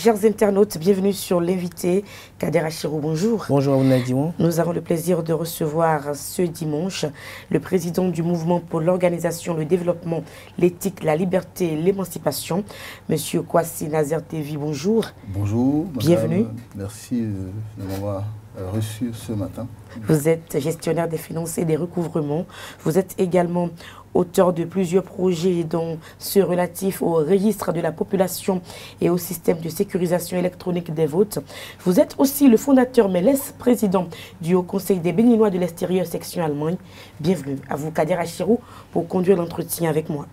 Chers internautes, bienvenue sur l'invité Kader Achirou, bonjour. Bonjour à vous Nadiouan. Nous avons le plaisir de recevoir ce dimanche le président du mouvement pour l'organisation, le développement, l'éthique, la liberté et l'émancipation, Monsieur Kwasi Nazer Tevi, bonjour. Bonjour. Bienvenue. Madame, merci de m'avoir reçu ce matin. Vous êtes gestionnaire des finances et des recouvrements. Vous êtes également auteur de plusieurs projets dont ceux relatifs au registre de la population et au système de sécurisation électronique des votes. Vous êtes aussi le fondateur, mais l'ex-président du Haut Conseil des Béninois de l'extérieur, section Allemagne. Bienvenue à vous, Kader Achirou, pour conduire l'entretien avec moi.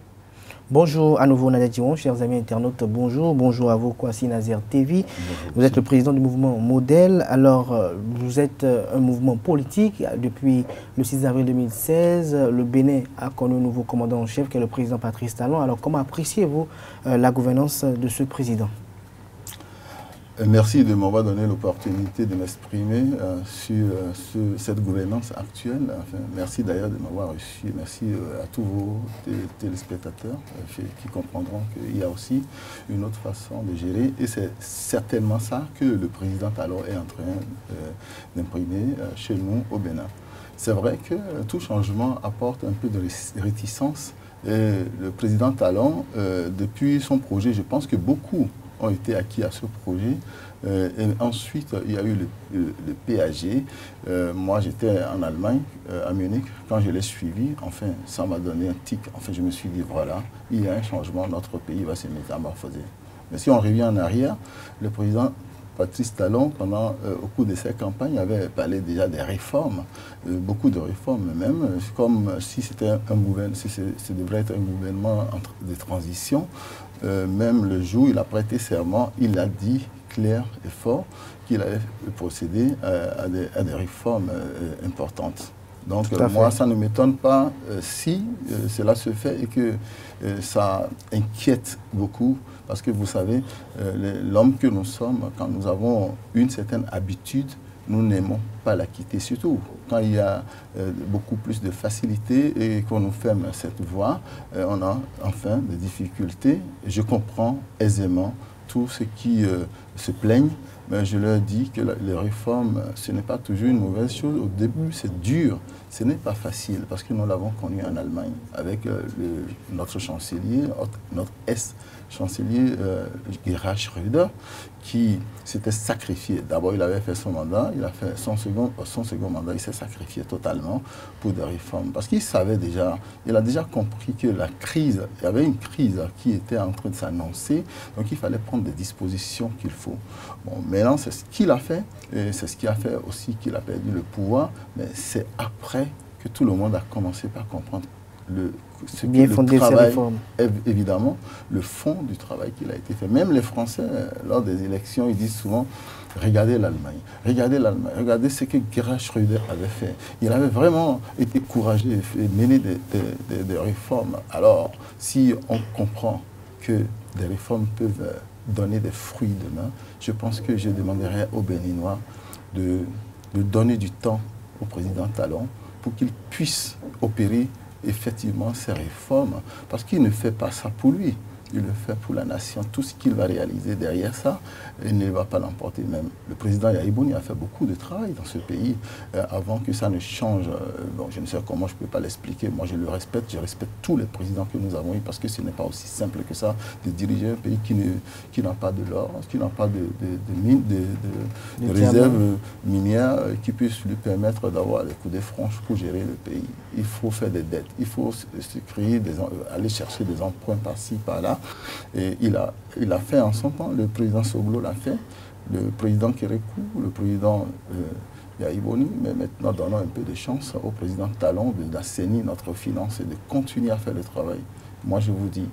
Bonjour à nouveau Nadiouan, chers amis internautes, bonjour. Bonjour à vous Kwasi Nazer Tevi. Vous êtes le président du mouvement Modèle. Alors, vous êtes un mouvement politique. Depuis le 6 avril 2016, le Bénin a connu un nouveau commandant en chef qui est le président Patrice Talon. Alors, comment appréciez-vous la gouvernance de ce président? Merci de m'avoir donné l'opportunité de m'exprimer sur cette gouvernance actuelle. Enfin, merci d'ailleurs de m'avoir reçu. Merci à tous vos téléspectateurs qui comprendront qu'il y a aussi une autre façon de gérer. Et c'est certainement ça que le président Talon est en train d'imprimer chez nous au Bénin. C'est vrai que tout changement apporte un peu de réticence. Et le président Talon, depuis son projet, je pense que beaucoup ont été acquis à ce projet. Et ensuite, il y a eu le PAG. Moi, j'étais en Allemagne, à Munich. Quand je l'ai suivi, enfin, ça m'a donné un tic. Enfin, je me suis dit, voilà, il y a un changement, notre pays va se métamorphoser. Mais si on revient en arrière, le président Patrice Talon, au cours de sa campagne, avait parlé déjà des réformes, beaucoup de réformes même, comme si c'était un gouvernement, si ça devrait être un gouvernement de transition. Même le jour où il a prêté serment, il a dit clair et fort qu'il allait procéder à des réformes importantes. Donc moi, ça ne m'étonne pas si cela se fait et que ça inquiète beaucoup. Parce que vous savez, l'homme que nous sommes, quand nous avons une certaine habitude, nous n'aimons pas la quitter. Surtout quand il y a beaucoup plus de facilité et qu'on nous ferme cette voie, on a enfin des difficultés. Je comprends aisément tous ceux qui se plaignent, mais je leur dis que les réformes, ce n'est pas toujours une mauvaise chose. Au début, c'est dur, ce n'est pas facile, parce que nous l'avons connu en Allemagne, avec notre chancelier, notre ex-chancelier Gerhard Schröder, qui s'était sacrifié. D'abord, il avait fait son mandat, il a fait son second mandat, il s'est sacrifié totalement pour des réformes. Parce qu'il savait déjà, il a déjà compris que la crise, il y avait une crise qui était en train de s'annoncer, donc il fallait prendre des dispositions qu'il faut. Bon, maintenant, c'est ce qu'il a fait, et c'est ce qui a fait aussi qu'il a perdu le pouvoir, mais c'est après que tout le monde a commencé par comprendre évidemment, le fond du travail qu'il a été fait. Même les Français, lors des élections, ils disent souvent, regardez l'Allemagne, regardez ce que Gerhard Schröder avait fait. Il avait vraiment été courageux et mené des réformes. Alors, si on comprend que des réformes peuvent donner des fruits demain, je pense que je demanderai aux Béninois de donner du temps au président Talon pour qu'il puisse opérer effectivement ces réformes, parce qu'il ne fait pas ça pour lui, il le fait pour la nation. Tout ce qu'il va réaliser derrière ça, il ne va pas l'emporter même. Le président Yahibouni a fait beaucoup de travail dans ce pays avant que ça ne change. Bon, je ne sais comment, je ne peux pas l'expliquer. Moi, je le respecte, je respecte tous les présidents que nous avons eu, parce que ce n'est pas aussi simple que ça de diriger un pays qui n'a pas de l'or, qui n'a pas de réserves minières qui puissent lui permettre d'avoir les coups de franche pour gérer le pays. Il faut faire des dettes, il faut se créer aller chercher des emprunts par-ci, par-là. Et il a fait en son temps, le président Soglo l'a fait, le président Kérékou, le président Yahibouni, mais maintenant donnons un peu de chance au président Talon d'assainir notre finance et de continuer à faire le travail. Moi je vous dis,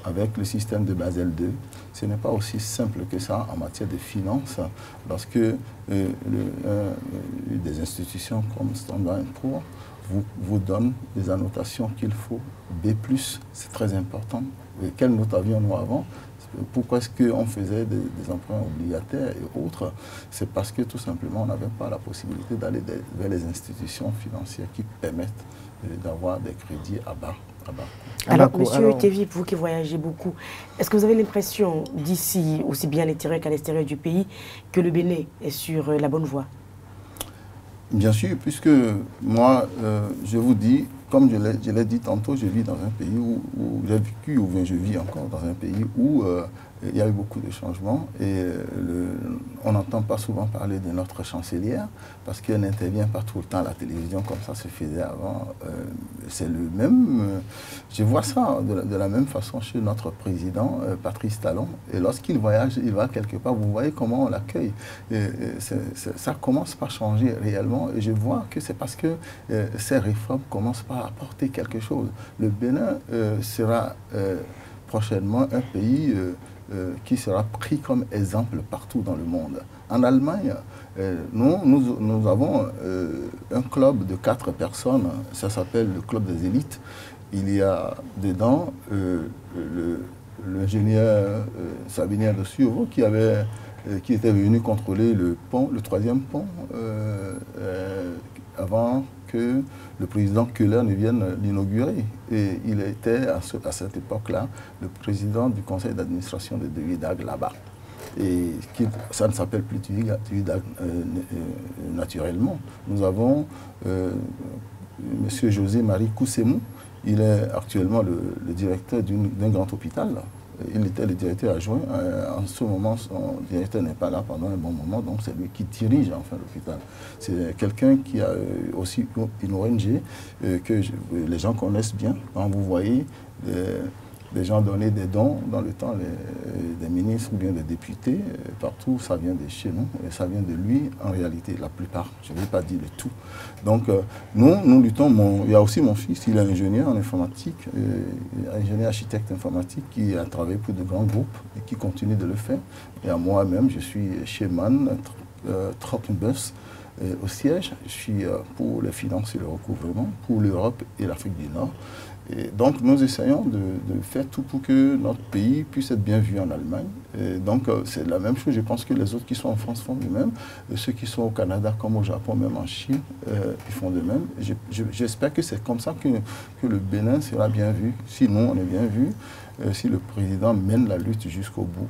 avec le système de Basel II, ce n'est pas aussi simple que ça en matière de finances, parce que des institutions comme Standard & Poor's vous donnent des annotations qu'il faut. B+, c'est très important. Et quelle note avions-nous avant? Pourquoi est-ce qu'on faisait des emprunts obligataires et autres? C'est parce que tout simplement on n'avait pas la possibilité d'aller vers les institutions financières qui permettent d'avoir des crédits à bas. Alors, Monsieur Tevi, vous qui voyagez beaucoup, est-ce que vous avez l'impression d'ici, aussi bien à l'intérieur qu'à l'extérieur du pays, que le Bénin est sur la bonne voie? Bien sûr, puisque moi, je vous dis, comme je l'ai dit tantôt, je vis dans un pays où j'ai vécu, ou bien je vis encore dans un pays où il y a eu beaucoup de changements et on n'entend pas souvent parler de notre chancelière parce qu'elle n'intervient pas tout le temps à la télévision comme ça se faisait avant. C'est le même, je vois ça de la même façon chez notre président Patrice Talon. Et lorsqu'il voyage, il va quelque part, vous voyez comment on l'accueille. Ça commence par changer réellement et je vois que c'est parce que ces réformes commencent par apporter quelque chose. Le Bénin sera prochainement un pays qui sera pris comme exemple partout dans le monde. En Allemagne, nous avons un club de 4 personnes, ça s'appelle le club des élites. Il y a dedans l'ingénieur Sabinien de Sureau qui était venu contrôler le pont, le 3e pont, avant que le président Keller ne vienne l'inaugurer. Et il était à cette époque-là le président du conseil d'administration de Tuidag là-bas. Et ça ne s'appelle plus Tuidag naturellement. Nous avons M. José-Marie Koussemou. Il est actuellement le directeur d'un grand hôpital. Il était le directeur adjoint. En ce moment, son directeur n'est pas là pendant un bon moment, donc c'est lui qui dirige enfin l'hôpital. C'est quelqu'un qui a aussi une ONG que les gens connaissent bien. Quand vous voyez des gens donner des dons dans le temps, des ministres ou bien des députés, partout, ça vient de chez nous et ça vient de lui en réalité, la plupart. Je ne vais pas dire le tout. Donc nous luttons, il y a aussi mon fils, il est ingénieur en informatique, ingénieur architecte informatique qui a travaillé pour de grands groupes et qui continue de le faire. Et à moi-même, je suis chez MAN, Trockenbus, au siège. Je suis pour les finances et le recouvrement, pour l'Europe et l'Afrique du Nord. Et donc nous essayons de faire tout pour que notre pays puisse être bien vu en Allemagne. Et donc c'est la même chose, je pense que les autres qui sont en France font de même. Et ceux qui sont au Canada comme au Japon, même en Chine, ils font de même. J'espère que c'est comme ça que le Bénin sera bien vu. Si nous, on est bien vu, si le président mène la lutte jusqu'au bout.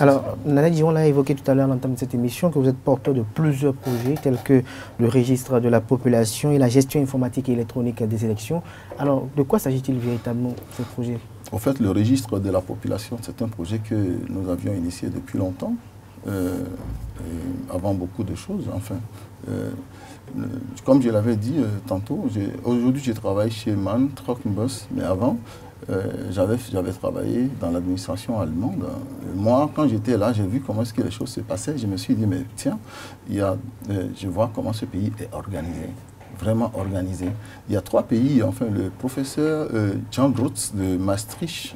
Alors, Nana Dion l'a évoqué tout à l'heure à l'entame de cette émission, que vous êtes porteur de plusieurs projets tels que le registre de la population et la gestion informatique et électronique des élections. Alors, de quoi s'agit-il véritablement, ce projet? En fait, le registre de la population, c'est un projet que nous avions initié depuis longtemps, avant beaucoup de choses, enfin. Comme je l'avais dit tantôt, aujourd'hui je travaille chez MAN, Trockenbus, mais avant, j'avais travaillé dans l'administration allemande. Moi, quand j'étais là, j'ai vu comment est-ce que les choses se passaient. Je me suis dit, mais tiens, je vois comment ce pays est organisé, vraiment organisé. Il y a 3 pays, enfin, le professeur Jan Grutz de Maastricht,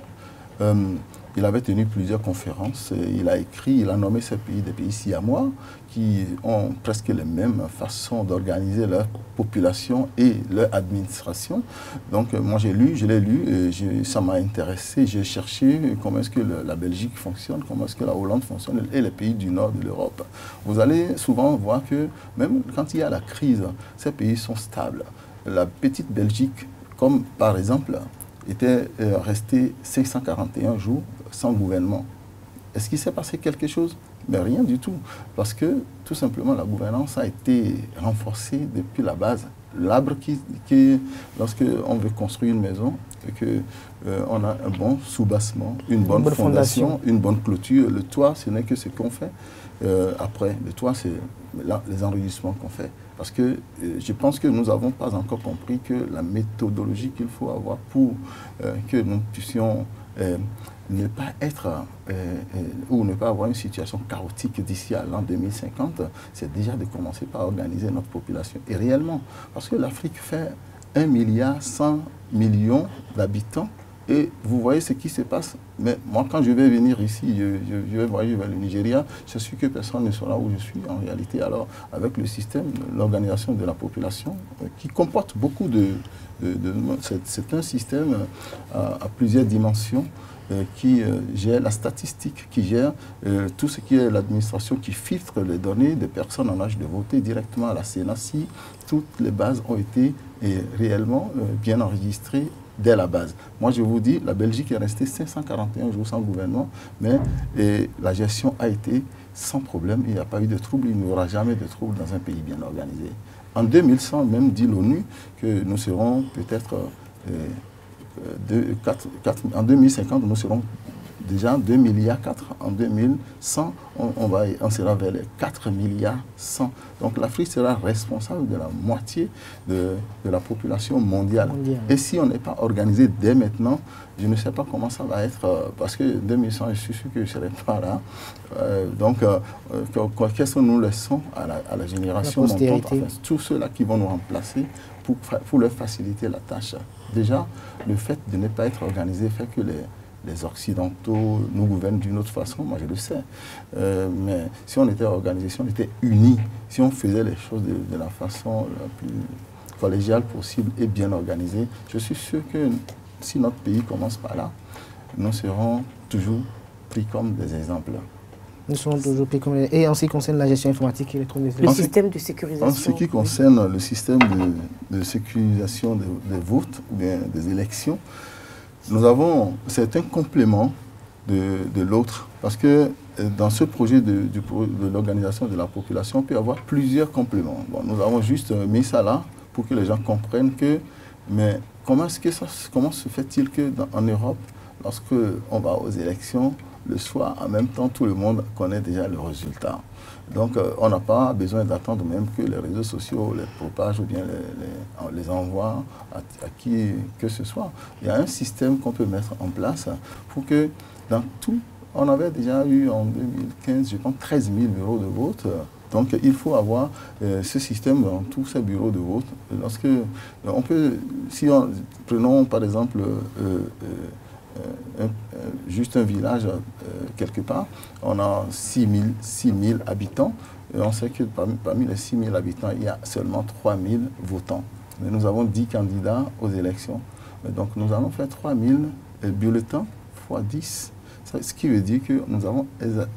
il avait tenu plusieurs conférences, il a écrit, il a nommé ces pays des pays siamois qui ont presque les mêmes façons d'organiser leur population et leur administration. Donc moi je l'ai lu, et ça m'a intéressé, j'ai cherché comment est-ce que la Belgique fonctionne, comment est-ce que la Hollande fonctionne et les pays du nord de l'Europe. Vous allez souvent voir que même quand il y a la crise, ces pays sont stables. La petite Belgique, comme par exemple, était resté 541 jours sans gouvernement. Est-ce qu'il s'est passé quelque chose? Mais rien du tout. Parce que, tout simplement, la gouvernance a été renforcée depuis la base. L'arbre lorsque on veut construire une maison, et qu'on a un bon soubassement, une bonne fondation, une bonne clôture. Le toit, ce n'est que ce qu'on fait. Après, le toit, c'est les enregistrements qu'on fait. Parce que je pense que nous n'avons pas encore compris que la méthodologie qu'il faut avoir pour que nous puissions ne pas être ou ne pas avoir une situation chaotique d'ici à l'an 2050, c'est déjà de commencer par organiser notre population. Et réellement, parce que l'Afrique fait 1,1 milliard d'habitants. Et vous voyez ce qui se passe. Mais moi, quand je vais venir ici, je vais voyager vers le Nigeria, je suis que personne ne sera où je suis en réalité. Alors, avec le système, l'organisation de la population, qui comporte beaucoup c'est un système à plusieurs dimensions qui gère la statistique, qui gère tout ce qui est l'administration, qui filtre les données des personnes en âge de voter directement à la CENA. Si toutes les bases ont été réellement bien enregistrées dès la base. Moi, je vous dis, la Belgique est restée 541 jours sans gouvernement, mais la gestion a été sans problème. Il n'y a pas eu de trouble. Il n'y aura jamais de trouble dans un pays bien organisé. En 2100, même dit l'ONU que nous serons peut-être, en 2050, nous serons déjà 2 milliards 4. En 2100, on sera vers les 4 milliards 100. Donc l'Afrique sera responsable de la moitié de la population mondiale. Et si on n'est pas organisé dès maintenant, je ne sais pas comment ça va être, parce que 2100, je suis sûr que je ne serai pas là. Qu'est-ce que nous laissons à la génération montante, enfin, tous ceux-là qui vont nous remplacer pour leur faciliter la tâche. Déjà, le fait de ne pas être organisé fait que les Occidentaux nous gouvernent d'une autre façon, moi je le sais. Mais si on était organisé, si on était unis, si on faisait les choses de la façon la plus collégiale possible et bien organisée, je suis sûr que si notre pays commence par là, nous serons toujours pris comme des exemples. Nous serons toujours pris comme... Et en ce qui concerne la gestion informatique électronique, le système de sécurisation. En ce qui concerne le système de sécurisation des votes, des élections, nous avons certains compléments de l'autre, parce que dans ce projet de l'organisation de la population, on peut avoir plusieurs compléments. Bon, nous avons juste mis ça là pour que les gens comprennent que, mais comment se fait-il qu'en Europe, lorsque on va aux élections, le soir, en même temps, tout le monde connaît déjà le résultat. Donc, on n'a pas besoin d'attendre même que les réseaux sociaux les propagent ou bien les envoient à qui que ce soit. Il y a un système qu'on peut mettre en place pour que dans tout, on avait déjà eu en 2015, je pense, 13 000 bureaux de vote. Donc, il faut avoir ce système dans tous ces bureaux de vote. Lorsque on peut, prenons par exemple juste un village quelque part, on a 6 000 habitants, et on sait que parmi les 6 000 habitants, il y a seulement 3 000 votants. Mais nous avons 10 candidats aux élections. Donc nous allons faire 3 000 bulletins fois 10, ce qui veut dire que nous avons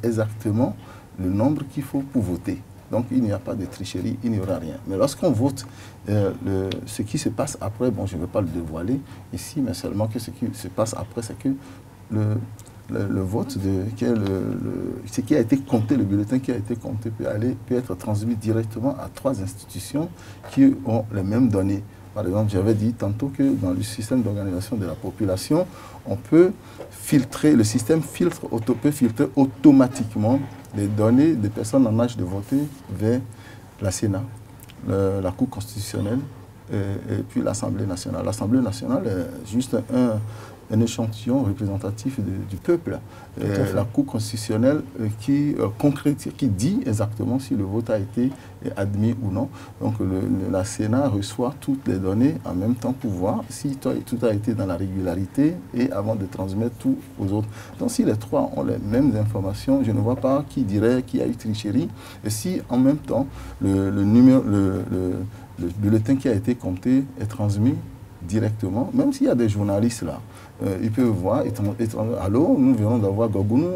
exactement le nombre qu'il faut pour voter. Donc il n'y a pas de tricherie, il n'y aura rien. Mais lorsqu'on vote, ce qui se passe après, bon, je ne veux pas le dévoiler ici, mais seulement que ce qui se passe après, c'est que le vote, ce qui a été compté, le bulletin qui a été compté peut être transmis directement à 3 institutions qui ont les mêmes données. Par exemple, j'avais dit tantôt que dans le système d'organisation de la population, on peut filtrer, le système peut filtrer automatiquement les données des personnes en âge de voter vers la Sénat, la Cour constitutionnelle et puis l'Assemblée nationale. L'Assemblée nationale est juste un échantillon représentatif du peuple. La Cour constitutionnelle qui dit exactement si le vote a été admis ou non. Donc la Sénat reçoit toutes les données en même temps pour voir si tout a été dans la régularité et avant de transmettre tout aux autres. Donc si les 3 ont les mêmes informations, je ne vois pas qui dirait qu'il y a eu tricherie. Et si en même temps le bulletin qui a été compté est transmis directement, même s'il y a des journalistes là, ils peuvent voir, allô, nous venons d'avoir Gogounou,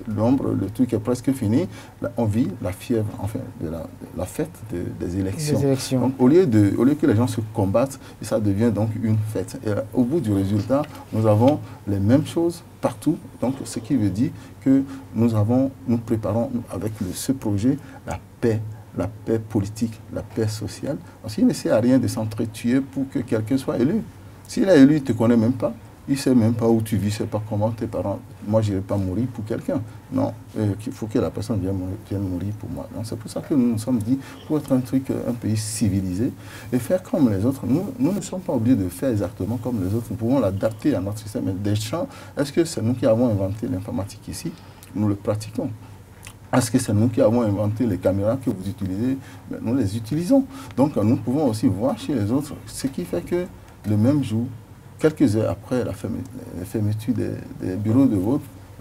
l'ombre, le truc est presque fini, on vit la fièvre, enfin, de la fête des élections. Donc, au lieu que les gens se combattent, ça devient donc une fête. Et au bout du résultat, nous avons les mêmes choses partout, donc ce qui veut dire que nous préparons avec ce projet la paix politique, la paix sociale. Parce qu'il ne sert à rien de s'entretuer pour que quelqu'un soit élu. S'il est élu, il ne te connaît même pas. Il ne sait même pas où tu vis, il ne sait pas comment tes parents... Moi, je ne vais pas mourir pour quelqu'un. Non, il faut que la personne vienne mourir pour moi. C'est pour ça que nous nous sommes dit, pour être un pays civilisé, et faire comme les autres, nous ne sommes pas obligés de faire exactement comme les autres. Nous pouvons l'adapter à notre système. Des champs, est-ce que c'est nous qui avons inventé l'informatique ici? Nous le pratiquons. Est-ce que c'est nous qui avons inventé les caméras que vous utilisez? Mais nous les utilisons. Donc nous pouvons aussi voir chez les autres, ce qui fait que le même jour, quelques heures après la fermeture des bureaux de vote,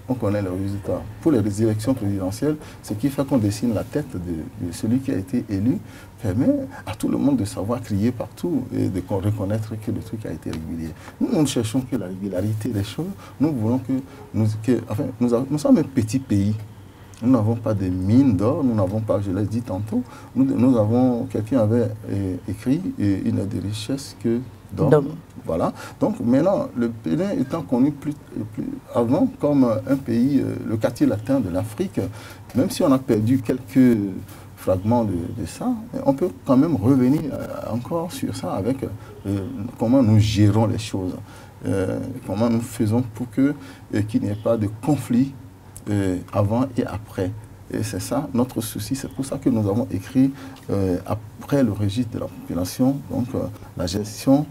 on connaît les résultats. Pour les élections présidentielles, ce qui fait qu'on dessine la tête de celui qui a été élu, permet à tout le monde de savoir crier partout et de reconnaître que le truc a été régulier. Nous ne cherchons que la régularité des choses. Nous voulons nous sommes un petit pays. Nous n'avons pas de mines d'or, nous n'avons pas, je l'ai dit tantôt, nous avons, quelqu'un avait écrit, il n'a de richesse que d'hommes. Voilà. Donc maintenant, le Bénin étant connu plus avant comme un pays, le quartier latin de l'Afrique, même si on a perdu quelques fragments de ça, on peut quand même revenir encore sur ça avec comment nous gérons les choses, comment nous faisons pour qu'il n'y ait pas de conflit avant et après. Et c'est ça notre souci, c'est pour ça que nous avons écrit après le registre de la population, donc la gestion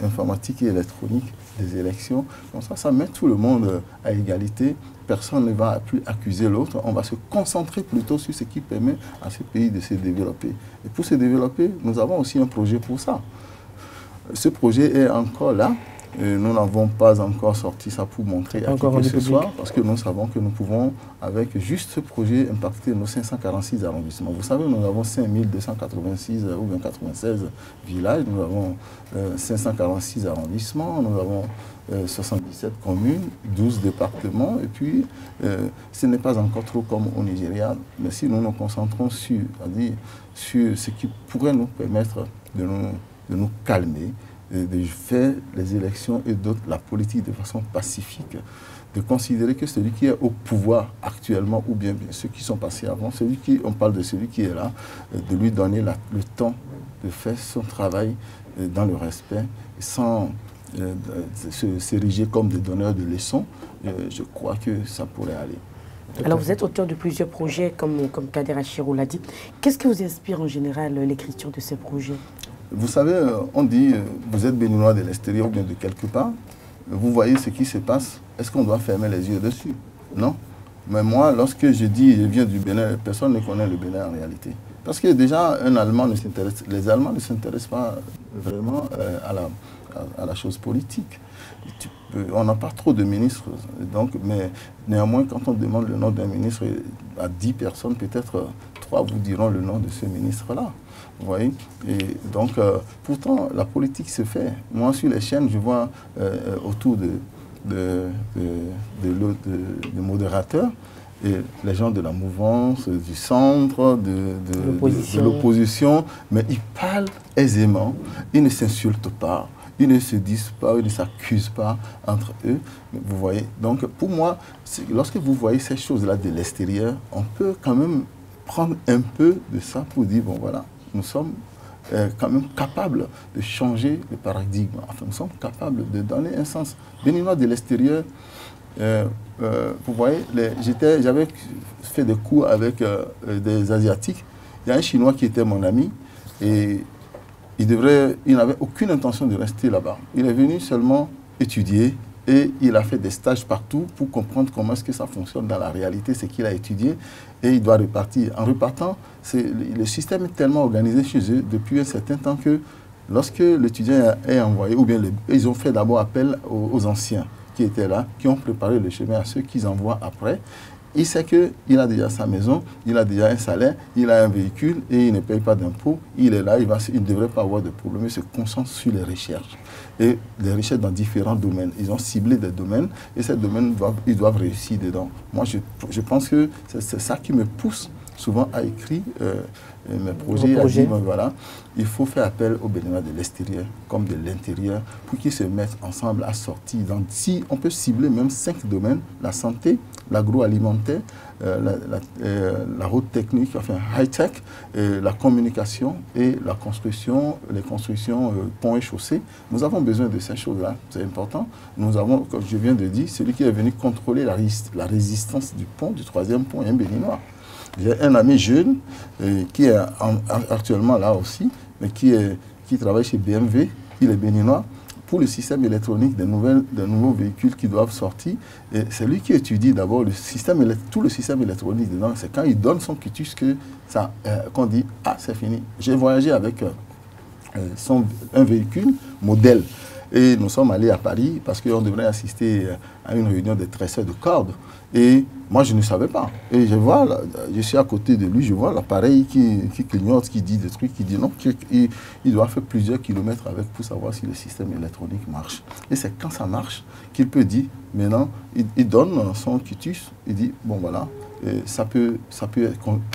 informatique et électronique des élections. Comme ça met tout le monde à égalité. Personne ne va plus accuser l'autre. On va se concentrer plutôt sur ce qui permet à ce pays de se développer. Et pour se développer, nous avons aussi un projet pour ça. Ce projet est encore là. Nous n'avons pas encore sorti ça pour montrer à qui que ce soit, parce que nous savons que nous pouvons, avec juste ce projet, impacter nos 546 arrondissements. Vous savez, nous avons 5286 ou bien 96 villages, nous avons 546 arrondissements, nous avons 77 communes, 12 départements, et puis ce n'est pas encore trop comme au Nigeria, mais si nous nous concentrons sur ce qui pourrait nous permettre de nous calmer, de faire les élections et d'autres, la politique de façon pacifique, de considérer que celui qui est au pouvoir actuellement, ou bien ceux qui sont passés avant, on parle de celui qui est là, de lui donner le temps de faire son travail dans le respect, sans s'ériger comme des donneurs de leçons. Je crois que ça pourrait aller. Alors vous êtes auteur de plusieurs projets, comme Kader Achirou l'a dit. Qu'est-ce qui vous inspire en général l'écriture de ces projets? Vous savez, on dit, vous êtes béninois de l'extérieur ou bien de quelque part, vous voyez ce qui se passe, est-ce qu'on doit fermer les yeux dessus? Non. Mais moi, lorsque je dis je viens du Bénin, personne ne connaît le Bénin en réalité. Parce que déjà, les Allemands ne s'intéressent pas vraiment à la chose politique. On n'a pas trop de ministres, donc, mais néanmoins, quand on demande le nom d'un ministre à 10 personnes, peut-être 3 vous diront le nom de ce ministre-là. Vous voyez? Et donc, pourtant, la politique se fait. Moi, sur les chaînes, je vois autour de modérateurs, et les gens de la mouvance, du centre, de l'opposition, mais ils parlent aisément, ils ne s'insultent pas, ils ne se disent pas, ils ne s'accusent pas entre eux. Vous voyez? Donc, pour moi, lorsque vous voyez ces choses-là de l'extérieur, on peut quand même prendre un peu de ça pour dire, bon voilà, nous sommes quand même capables de changer le paradigme. Enfin, nous sommes capables de donner un sens. Béninois de l'extérieur, vous voyez, j'avais fait des cours avec des Asiatiques. Il y a un Chinois qui était mon ami et il n'avait aucune intention de rester là-bas. Il est venu seulement étudier et il a fait des stages partout pour comprendre comment est-ce que ça fonctionne dans la réalité, ce qu'il a étudié, et il doit repartir. En repartant, le système est tellement organisé chez eux depuis un certain temps que lorsque l'étudiant est envoyé, ou bien ils ont fait d'abord appel aux anciens qui étaient là, qui ont préparé le chemin à ceux qu'ils envoient après. Il sait qu'il a déjà sa maison, il a déjà un salaire, il a un véhicule et il ne paye pas d'impôts. Il est là, il ne devrait pas avoir de problème. Il se concentre sur les recherches. Et les recherches dans différents domaines. Ils ont ciblé des domaines et ces domaines, ils doivent réussir dedans. Moi, je pense que c'est ça qui me pousse souvent à écrire mes projets, à dire, ben voilà, il faut faire appel aux Béninois de l'extérieur comme de l'intérieur pour qu'ils se mettent ensemble à sortir. Donc, si on peut cibler même 5 domaines, la santé, l'agroalimentaire, la haute technique, enfin high-tech, la communication et la construction, les constructions ponts et chaussées. Nous avons besoin de ces choses-là, c'est important. Nous avons, comme je viens de dire, celui qui est venu contrôler la résistance du pont, du 3e pont, est un Béninois. J'ai un ami jeune qui est actuellement là aussi, mais qui travaille chez BMW, il est béninois, pour le système électronique des nouveaux véhicules qui doivent sortir. Et c'est lui qui étudie d'abord tout le système électronique dedans. C'est quand il donne son quitus qu'on dit « Ah, c'est fini ». J'ai voyagé avec un véhicule modèle. Et nous sommes allés à Paris parce qu'on devrait assister à une réunion des tresseurs de cordes. Et moi, je ne savais pas. Et je suis à côté de lui, je vois l'appareil qui clignote, qui dit des trucs, qui dit non, il doit faire plusieurs kilomètres avec pour savoir si le système électronique marche. Et c'est quand ça marche qu'il peut dire, maintenant, il donne son quitus, il dit, bon voilà,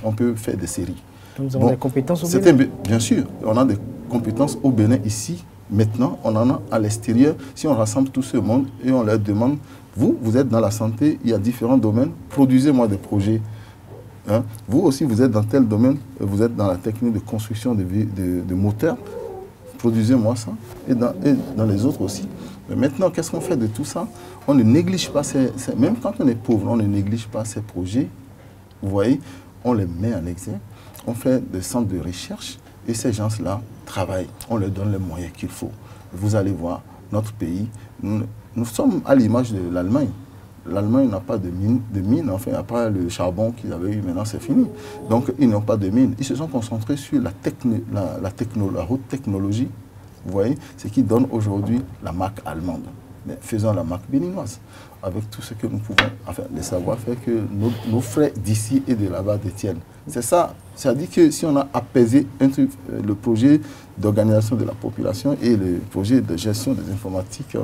on peut faire des séries. Donc, nous avons des compétences au Bénin. Bien sûr, on a des compétences au Bénin ici, Maintenant, on en a à l'extérieur. Si on rassemble tout ce monde et on leur demande, vous êtes dans la santé, il y a différents domaines, produisez-moi des projets. Hein? Vous aussi, vous êtes dans tel domaine, vous êtes dans la technique de construction de moteurs, produisez-moi ça, et dans les autres aussi. Mais maintenant, qu'est-ce qu'on fait de tout ça? On ne néglige pas, même quand on est pauvre, on ne néglige pas ces projets. Vous voyez, on les met en exergue, on fait des centres de recherche, et ces gens-là travaillent, on leur donne les moyens qu'il faut. Vous allez voir, notre pays, nous sommes à l'image de l'Allemagne. L'Allemagne n'a pas de mine, enfin, à part le charbon qu'ils avaient eu, maintenant c'est fini. Donc, ils n'ont pas de mine. Ils se sont concentrés sur la haute technologie, vous voyez, ce qui donne aujourd'hui la marque allemande. Mais faisons la marque béninoise, avec tout ce que nous pouvons, enfin, les savoir-faire que nos frères d'ici et de là-bas détiennent. C'est ça. C'est-à-dire que si on a apaisé le projet d'organisation de la population et le projet de gestion des informatiques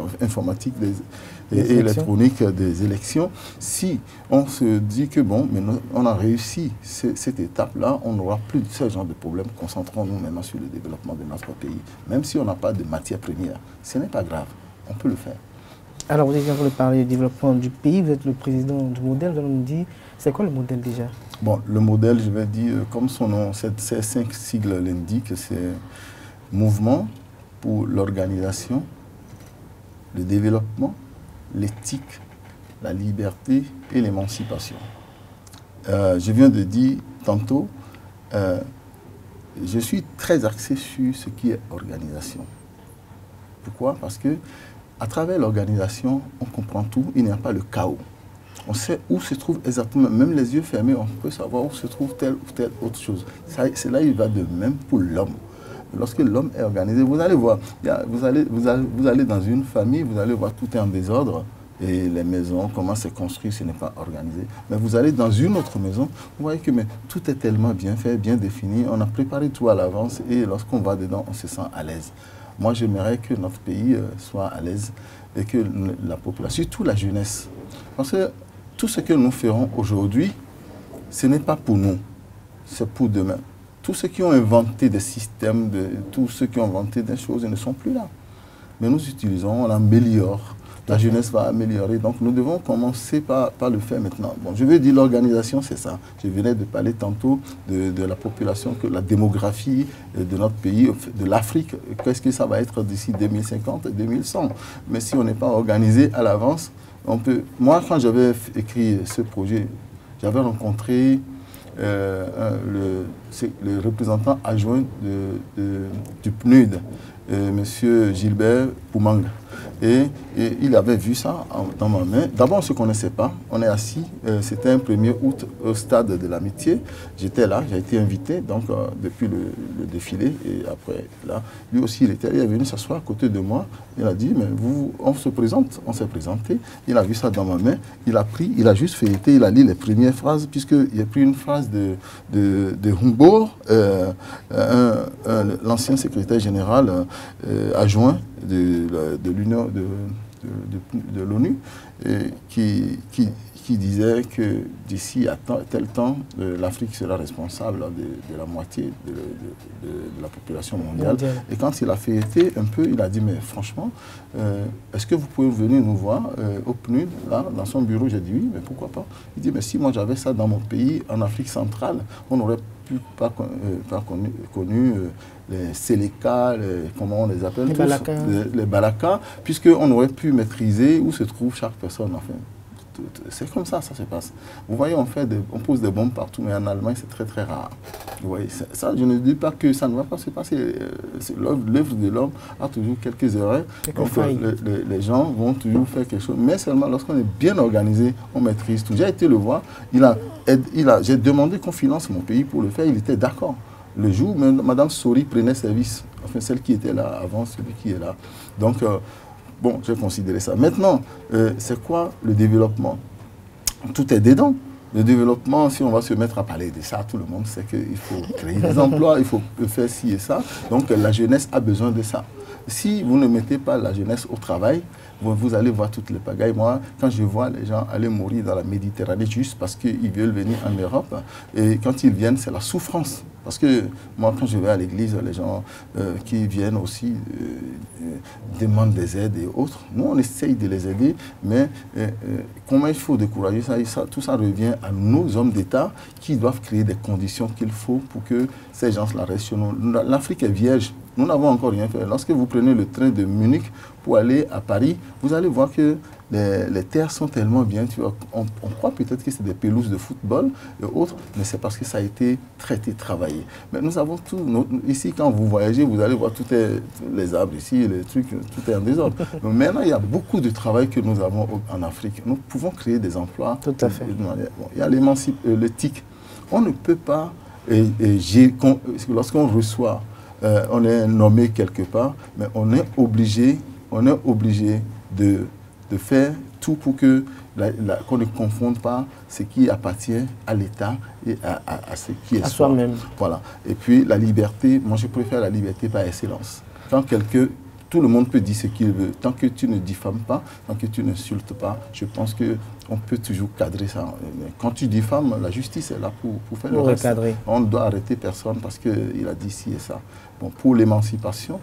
et électroniques des élections, si on se dit que bon, mais on a réussi cette étape-là, on n'aura plus de ce genre de problème. Concentrons-nous maintenant sur le développement de notre pays. Même si on n'a pas de matière première, ce n'est pas grave, on peut le faire. Alors, vous avez encore parlé du développement du pays, vous êtes le président du modèle, vous allez nous dire, c'est quoi le modèle déjà? Bon, le modèle, je vais dire, comme son nom, ces 5 sigles l'indiquent, c'est mouvement pour l'organisation, le développement, l'éthique, la liberté et l'émancipation. Je viens de dire tantôt, je suis très axé sur ce qui est organisation. Pourquoi? Parce que à travers l'organisation, on comprend tout, il n'y a pas le chaos. On sait où se trouve exactement, même les yeux fermés, on peut savoir où se trouve telle ou telle autre chose. C'est là il va de même pour l'homme. Lorsque l'homme est organisé, vous allez voir, vous allez dans une famille, vous allez voir tout est en désordre, et les maisons, comment c'est construit, ce n'est pas organisé. Mais vous allez dans une autre maison, vous voyez que mais, tout est tellement bien fait, bien défini, on a préparé tout à l'avance, et lorsqu'on va dedans, on se sent à l'aise. Moi, j'aimerais que notre pays soit à l'aise et que la population, surtout la jeunesse, parce que tout ce que nous ferons aujourd'hui, ce n'est pas pour nous, c'est pour demain. Tous ceux qui ont inventé des systèmes, tous ceux qui ont inventé des choses, ils ne sont plus là. Mais nous utilisons, on améliore. La jeunesse va améliorer. Donc nous devons commencer par le faire maintenant. Bon, je veux dire l'organisation, c'est ça. Je venais de parler tantôt de la population, que la démographie de notre pays, de l'Afrique, qu'est-ce que ça va être d'ici 2050, 2100. Mais si on n'est pas organisé à l'avance, on peut... Moi, quand j'avais écrit ce projet, j'avais rencontré le représentant adjoint du PNUD, M. Gilbert Poumang. Et il avait vu ça dans ma main. D'abord, on ne se connaissait pas. On est assis. C'était un 1er août au stade de l'Amitié. J'étais là, j'ai été invité donc, depuis le défilé. Et après, là, lui aussi, il est venu s'asseoir à côté de moi. Il a dit, mais on se présente. On s'est présenté. Il a vu ça dans ma main. Il a pris, il a juste feuilleté, il a lu les premières phrases, puisqu'il a pris une phrase de Humboldt, l'ancien secrétaire général adjoint de l'Union de l'ONU, qui disait que d'ici à tel temps, l'Afrique sera responsable de la moitié de la population mondiale. Et quand il a feuilleté un peu, il a dit, mais franchement, est-ce que vous pouvez venir nous voir au PNUD, là, dans son bureau? J'ai dit oui, mais pourquoi pas? Il dit, mais si moi j'avais ça dans mon pays, en Afrique centrale, on n'aurait pas connu les Séléka, comment on les appelle, les Balaka, puisqu'on aurait pu maîtriser où se trouve chaque personne. Enfin, c'est comme ça se passe. Vous voyez, on pose des bombes partout, mais en Allemagne, c'est très très rare. Vous voyez, ça, je ne dis pas que ça ne va pas se passer. L'œuvre de l'homme a toujours quelques erreurs. Donc, les gens vont toujours faire quelque chose. Mais seulement lorsqu'on est bien organisé, on maîtrise tout. J'ai été le voir. J'ai demandé qu'on finance mon pays pour le faire. Il était d'accord. Le jour où Mme Sori prenait service, enfin celle qui était là avant, celui qui est là. Donc, bon, j'ai considéré ça. Maintenant, c'est quoi le développement? Tout est dedans. Le développement, si on va se mettre à parler de ça, tout le monde sait qu'il faut créer des emplois, il faut faire ci et ça. Donc, la jeunesse a besoin de ça. Si vous ne mettez pas la jeunesse au travail, vous allez voir toutes les pagailles. Moi, quand je vois les gens aller mourir dans la Méditerranée juste parce qu'ils veulent venir en Europe, et quand ils viennent, c'est la souffrance. Parce que moi, quand je vais à l'église, les gens qui viennent aussi demandent des aides et autres. Nous, on essaye de les aider, mais comment il faut décourager ça, tout ça revient à nos hommes d'État qui doivent créer des conditions qu'il faut pour que ces gens-là restent chez nous. L'Afrique est vierge. Nous n'avons encore rien fait. Lorsque vous prenez le train de Munich pour aller à Paris, vous allez voir que les terres sont tellement bien. Tu vois, on croit peut-être que c'est des pelouses de football et autres, mais c'est parce que ça a été traité, travaillé. Mais nous avons tout. Ici, quand vous voyagez, vous allez voir tous les arbres ici, les trucs, tout est en désordre. Donc maintenant, il y a beaucoup de travail que nous avons en Afrique. Nous pouvons créer des emplois. Tout à fait. Il y a le TIC. On ne peut pas, lorsqu'on reçoit, on est nommé quelque part, mais on est obligé de faire tout pour que qu'on ne confonde pas ce qui appartient à l'État et à ce qui est soi-même. Voilà. Et puis la liberté, moi je préfère la liberté par excellence. Quand tout le monde peut dire ce qu'il veut, tant que tu ne diffames pas, tant que tu n'insultes pas, je pense qu'on peut toujours cadrer ça. Quand tu diffames, la justice est là pour faire le reste. Recadrer. On ne doit arrêter personne parce qu'il a dit ci et ça. Bon, pour l'émancipation,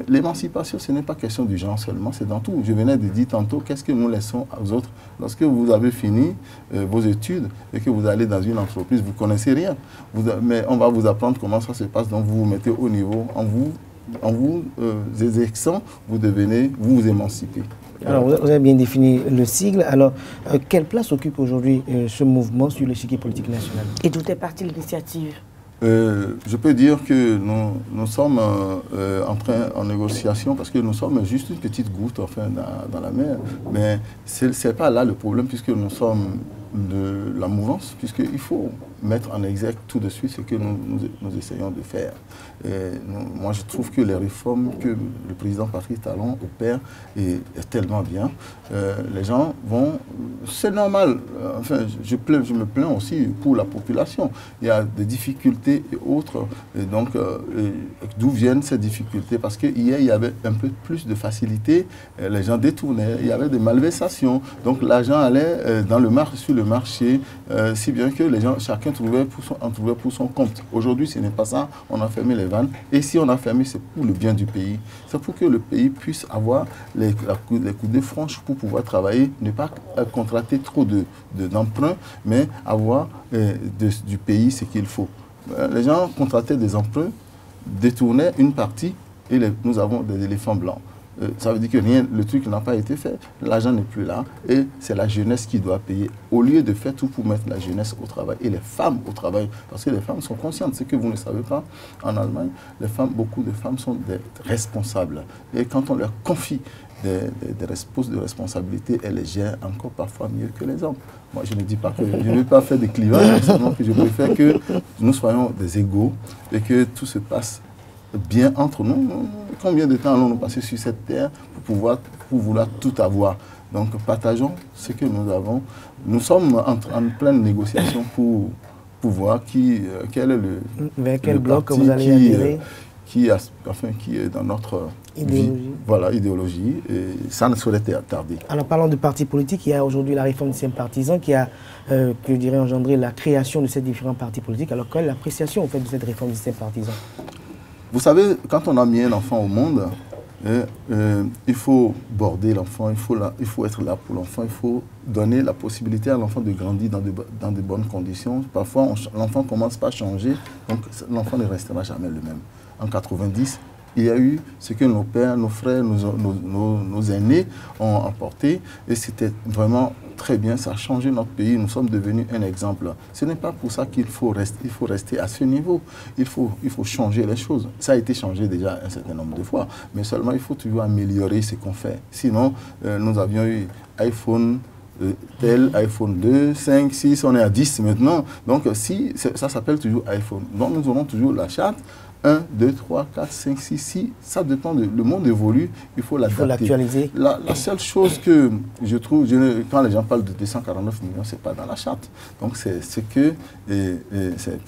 l'émancipation, ce n'est pas question du genre seulement, c'est dans tout. Je venais de dire tantôt, qu'est-ce que nous laissons aux autres? Lorsque vous avez fini vos études et que vous allez dans une entreprise, vous ne connaissez rien. Mais on va vous apprendre comment ça se passe, donc vous vous mettez au niveau, en vous exerçant, vous vous émancipez. Alors, vous avez bien défini le sigle. Alors, quelle place occupe aujourd'hui ce mouvement sur l'échiquier politique national? Et d'où est partie l'initiative? Je peux dire que nous sommes en négociation parce que nous sommes juste une petite goutte enfin, dans la mer. Mais ce n'est pas là le problème puisque nous sommes de la mouvance, puisqu'il faut mettre en exergue tout de suite ce que nous essayons de faire. Moi, je trouve que les réformes que le président Patrice Talon opère est tellement bien. Les gens vont... C'est normal. Enfin, je me plains aussi pour la population. Il y a des difficultés et autres. Et donc, d'où viennent ces difficultés? Parce qu'hier, il y avait un peu plus de facilité. Les gens détournaient. Il y avait des malversations. Donc, l'argent allait sur le marché, si bien que les gens, chacun trouvait pour son compte. Aujourd'hui, ce n'est pas ça. On a fermé les vannes. Et si on a fermé, c'est pour le bien du pays. C'est pour que le pays puisse avoir les coudées franches pour pouvoir travailler, ne pas contracter trop d'emprunts, mais avoir du pays ce qu'il faut. Les gens contractaient des emprunts, détournaient une partie, et nous avons des éléphants blancs. Ça veut dire que le truc n'a pas été fait, l'argent n'est plus là et c'est la jeunesse qui doit payer au lieu de faire tout pour mettre la jeunesse au travail et les femmes au travail parce que les femmes sont conscientes, ce que vous ne savez pas en Allemagne, beaucoup de femmes sont des responsables et quand on leur confie des postes de responsabilité, elles les gèrent encore parfois mieux que les hommes. Moi je ne dis pas que je ne veux pas faire des clivages, mais seulement que je préfère que nous soyons des égaux et que tout se passe bien entre nous. Combien de temps allons-nous passer sur cette terre pour vouloir tout avoir? Donc partageons ce que nous avons. Nous sommes en pleine négociation pour voir quel est vers quel bloc vous allez adhérer, qui est dans notre idéologie. Et ça ne saurait tarder. Alors parlons de partis politiques, il y a aujourd'hui la réforme du système partisan qui a, je dirais, engendré la création de ces différents partis politiques. Alors quelle est l'appréciation en fait de cette réforme du système partisan? Vous savez, quand on a mis un enfant au monde, il faut border l'enfant, il faut être là pour l'enfant, il faut donner la possibilité à l'enfant de grandir dans de bonnes conditions. Parfois, l'enfant commence par changer, donc l'enfant ne restera jamais le même. En 90, il y a eu ce que nos pères, nos frères, nos aînés ont apporté et c'était vraiment très bien, ça a changé notre pays, nous sommes devenus un exemple. Ce n'est pas pour ça qu'il faut rester à ce niveau, il faut changer les choses. Ça a été changé déjà un certain nombre de fois, mais seulement il faut toujours améliorer ce qu'on fait. Sinon, nous avions eu iPhone, iPhone 2, 5, 6, on est à 10 maintenant. Donc si ça s'appelle toujours iPhone, donc nous aurons toujours la charte 1, 2, 3, 4, 5, 6, 6, ça dépend, le monde évolue, il faut l'adapter. Il faut l'actualiser. La seule chose que je trouve, quand les gens parlent de 249 millions, ce n'est pas dans la charte. Donc c'est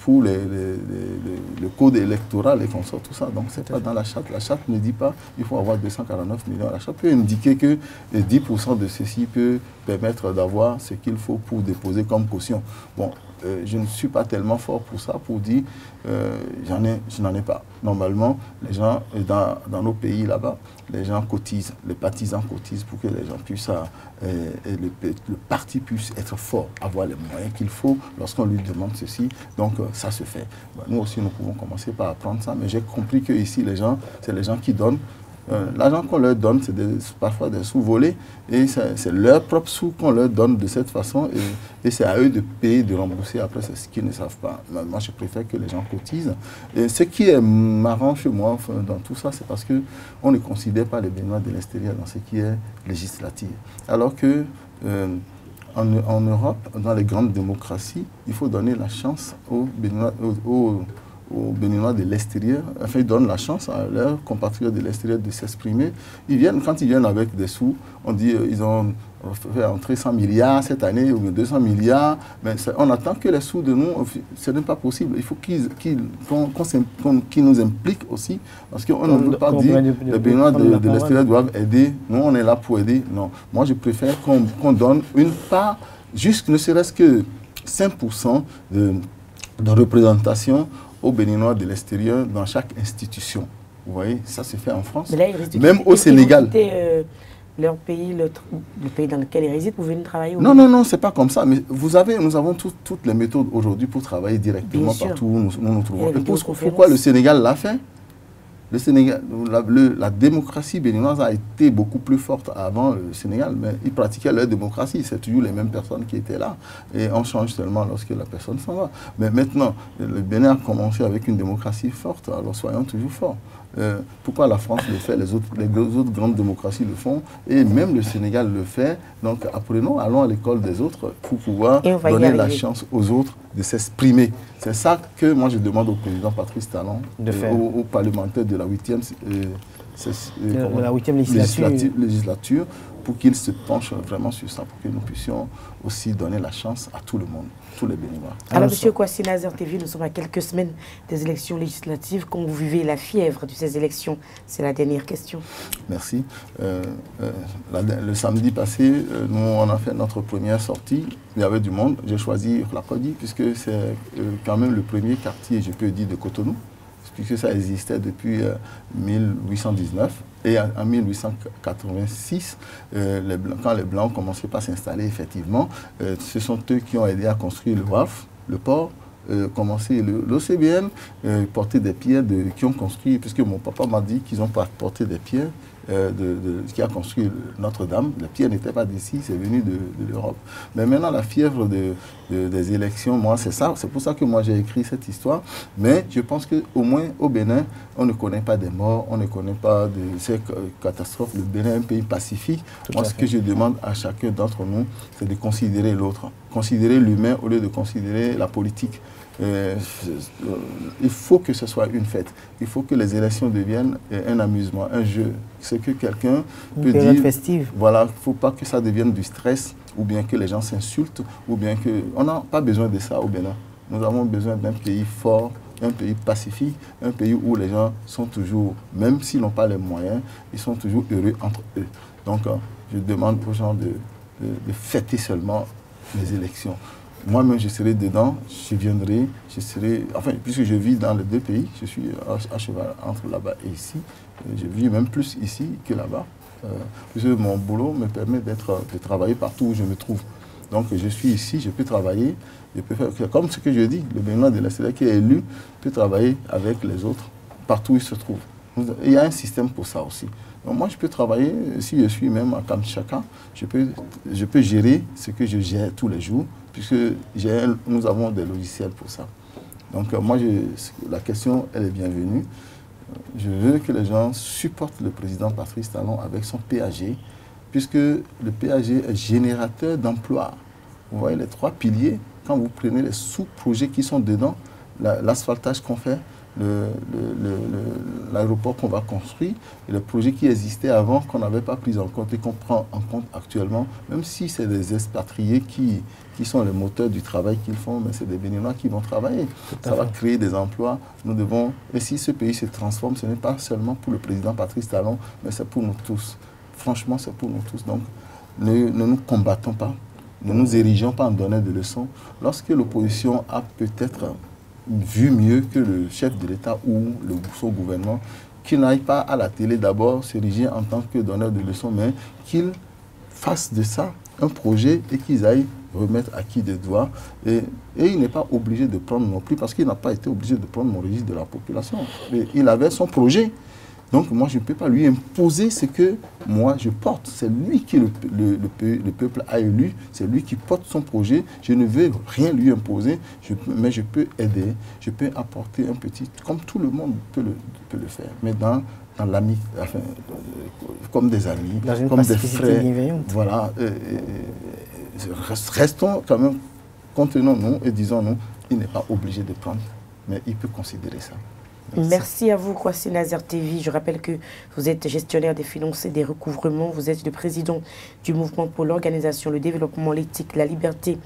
pour le code électoral et qu'on sort tout ça. Donc c'est pas dans la charte. La charte ne dit pas qu'il faut avoir 249 millions. La charte peut indiquer que 10% de ceci peut permettre d'avoir ce qu'il faut pour déposer comme caution. Bon, je ne suis pas tellement fort pour ça, pour dire je n'en ai pas. Normalement, les gens, dans nos pays là-bas, les gens cotisent, les partisans cotisent pour que les gens puissent, le parti puisse être fort, avoir les moyens qu'il faut lorsqu'on lui demande ceci. Donc, ça se fait. Nous aussi, nous pouvons commencer par apprendre ça, mais j'ai compris que ici, c'est les gens qui donnent. L'argent qu'on leur donne, c'est parfois des sous volés, et c'est leurs propres sous qu'on leur donne de cette façon, et c'est à eux de payer, de rembourser après, c'est ce qu'ils ne savent pas. Moi, je préfère que les gens cotisent. Et ce qui est marrant chez moi, enfin, dans tout ça, c'est parce qu'on ne considère pas les Béninois de l'extérieur dans ce qui est législatif. Alors que en Europe, dans les grandes démocraties, il faut donner la chance aux Béninois de l'extérieur, enfin ils donnent la chance à leurs compatriotes de l'extérieur de s'exprimer. Quand ils viennent avec des sous, on dit ils ont fait entrer 100 milliards cette année ou 200 milliards, mais on attend que les sous de nous, ce n'est pas possible. Il faut qu'ils nous impliquent aussi, parce qu'on ne veut pas dire que les Béninois de l'extérieur doivent aider, nous on est là pour aider. Non, moi je préfère qu'on donne une part, juste ne serait-ce que 5% de représentation aux Béninois de l'extérieur dans chaque institution. Vous voyez, ça se fait en France, là, même au Sénégal. Leur pays, le pays dans lequel ils résident, pour venir travailler? Non, c'est pas comme ça. Mais nous avons toutes les méthodes aujourd'hui pour travailler directement partout où nous nous trouvons. Et pourquoi le Sénégal l'a fait? Le Sénégal, la démocratie béninoise a été beaucoup plus forte avant le Sénégal, mais ils pratiquaient leur démocratie. C'est toujours les mêmes personnes qui étaient là. Et on change seulement lorsque la personne s'en va. Mais maintenant, le Bénin a commencé avec une démocratie forte, alors soyons toujours forts. Pourquoi la France le fait, les autres grandes démocraties le font, et même le Sénégal le fait. Donc apprenons, allons à l'école des autres pour pouvoir donner la chance aux autres de s'exprimer. C'est ça que moi je demande au président Patrice Talon, aux parlementaires de la 8e législature, pour qu'il se penche vraiment sur ça, pour que nous puissions aussi donner la chance à tout le monde, tous les Béninois. Alors, M. Kwasi Nazartevi, nous sommes à quelques semaines des élections législatives. Comment vous vivez la fièvre de ces élections? C'est la dernière question. Merci. Le samedi passé, nous, on a fait notre première sortie. Il y avait du monde. J'ai choisi Klakodi, puisque c'est quand même le premier quartier, je peux dire, de Cotonou, puisque ça existait depuis 1819. Et en 1886, quand les Blancs ont commencé par s'installer, effectivement, ce sont eux qui ont aidé à construire le WAF, le port, commencé l'OCBN, porter des pierres qui ont construit, puisque mon papa m'a dit qu'ils ont porté des pierres qui a construit Notre-Dame. Les pierres n'étaient pas d'ici, c'est venu de l'Europe. Mais maintenant, la fièvre des élections, moi, c'est ça. C'est pour ça que moi, j'ai écrit cette histoire. Mais je pense qu'au moins, au Bénin, on ne connaît pas des morts, on ne connaît pas de ces catastrophes. Le Bénin est un pays pacifique. Moi, ce que je demande à chacun d'entre nous, c'est de considérer l'autre. Considérer l'humain au lieu de considérer la politique. Il faut que ce soit une fête. Il faut que les élections deviennent un amusement, un jeu. C'est que quelqu'un peut dire... festive. Voilà, il ne faut pas que ça devienne du stress, ou bien que les gens s'insultent, ou bien que... On n'a pas besoin de ça au Bénin. Nous avons besoin d'un pays fort, un pays pacifique, un pays où les gens sont toujours, même s'ils n'ont pas les moyens, ils sont toujours heureux entre eux. Donc, je demande aux gens de fêter seulement les élections. Moi-même, je serai dedans, je viendrai, enfin, puisque je vis dans les deux pays, je suis à cheval entre là-bas et ici, je vis même plus ici que là-bas, puisque mon boulot me permet de travailler partout où je me trouve. Donc, je suis ici, je peux travailler, je peux faire, comme ce que je dis, le Béninois de l'extérieur qui est élu peut travailler avec les autres, partout où il se trouve. Il y a un système pour ça aussi. Donc, moi, je peux travailler, si je suis même à Kamchaka, je peux gérer ce que je gère tous les jours, puisque nous avons des logiciels pour ça. Donc moi, la question, elle est bienvenue. Je veux que les gens supportent le président Patrice Talon avec son PAG, puisque le PAG est générateur d'emplois. Vous voyez les 3 piliers, quand vous prenez les sous-projets qui sont dedans, l'asphaltage qu'on fait, l'aéroport qu'on va construire, et le projet qui existait avant, qu'on n'avait pas pris en compte et qu'on prend en compte actuellement, même si c'est des expatriés qui sont les moteurs du travail qu'ils font, mais c'est des Béninois qui vont travailler. Ça va créer des emplois. Nous devons, et si ce pays se transforme, ce n'est pas seulement pour le président Patrice Talon, mais c'est pour nous tous. Franchement, c'est pour nous tous. Donc, ne nous combattons pas. ne nous érigeons pas en donneurs de leçons. Lorsque l'opposition a peut-être vu mieux que le chef de l'État ou son gouvernement, qu'il n'aille pas à la télé d'abord s'ériger en tant que donneur de leçons, mais qu'il fasse de ça un projet et qu'ils aillent remettre à qui des doigts. Et il n'est pas obligé de prendre non plus, parce qu'il n'a pas été obligé de prendre mon registre de la population. Mais il avait son projet. Donc moi, je ne peux pas lui imposer ce que moi je porte. C'est lui qui le peuple a élu, c'est lui qui porte son projet. Je ne veux rien lui imposer, mais je peux aider, je peux apporter un petit, comme tout le monde peut le faire, mais dans l'ami, enfin, comme des amis, comme des frères. Voilà. Restons quand même, contenons-nous et disons-nous, il n'est pas obligé de prendre, mais il peut considérer ça. Merci à vous, Kwasi Nazartevi. Je rappelle que vous êtes gestionnaire des finances et des recouvrements. Vous êtes le président du mouvement pour l'organisation, le développement, l'éthique, la liberté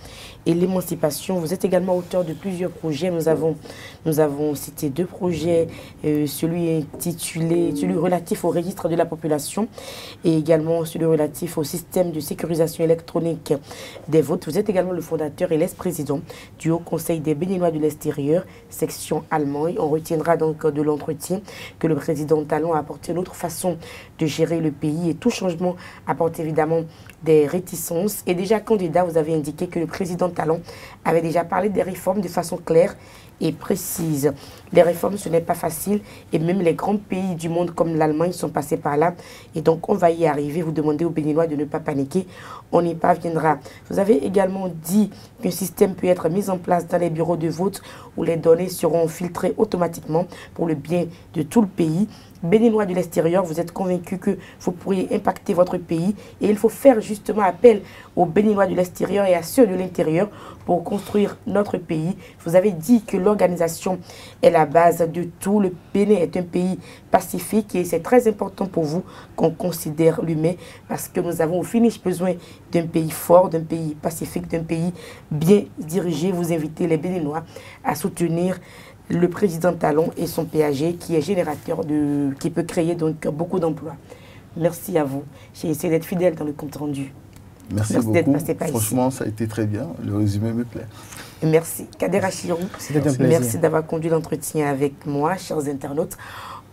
et l'émancipation. Vous êtes également auteur de plusieurs projets. Nous avons cité 2 projets, celui relatif au registre de la population et également celui relatif au système de sécurisation électronique des votes. Vous êtes également le fondateur et l'ex-président du Haut Conseil des Béninois de l'extérieur, section Allemagne. On retiendra donc de l'entretien que le président Talon a apporté une autre façon de gérer le pays et tout changement apporte évidemment des réticences. Et déjà candidat, vous avez indiqué que le président Talon avait déjà parlé des réformes de façon claire et précise. Les réformes, ce n'est pas facile et même les grands pays du monde comme l'Allemagne sont passés par là. Et donc, on va y arriver. Vous demandez aux Béninois de ne pas paniquer. On y parviendra. Vous avez également dit qu'un système peut être mis en place dans les bureaux de vote où les données seront filtrées automatiquement pour le bien de tout le pays. Béninois de l'extérieur, vous êtes convaincus que vous pourriez impacter votre pays et il faut faire justement appel aux Béninois de l'extérieur et à ceux de l'intérieur pour construire notre pays. Vous avez dit que l'organisation est la base de tout. Le Bénin est un pays pacifique et c'est très important pour vous qu'on considère l'humain parce que nous avons au finish besoin d'un pays fort, d'un pays pacifique, d'un pays bien dirigé. Vous invitez les Béninois à soutenir le président Talon et son PAG qui est générateur qui peut créer donc beaucoup d'emplois. Merci à vous. J'ai essayé d'être fidèle dans le compte rendu. Merci beaucoup. Franchement, ça a été très bien. Le résumé me plaît. Merci. Kader Achirou, merci d'avoir conduit l'entretien avec moi, chers internautes.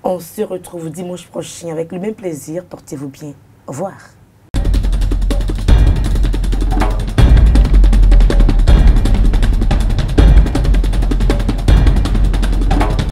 On se retrouve dimanche prochain avec le même plaisir. Portez-vous bien. Au revoir.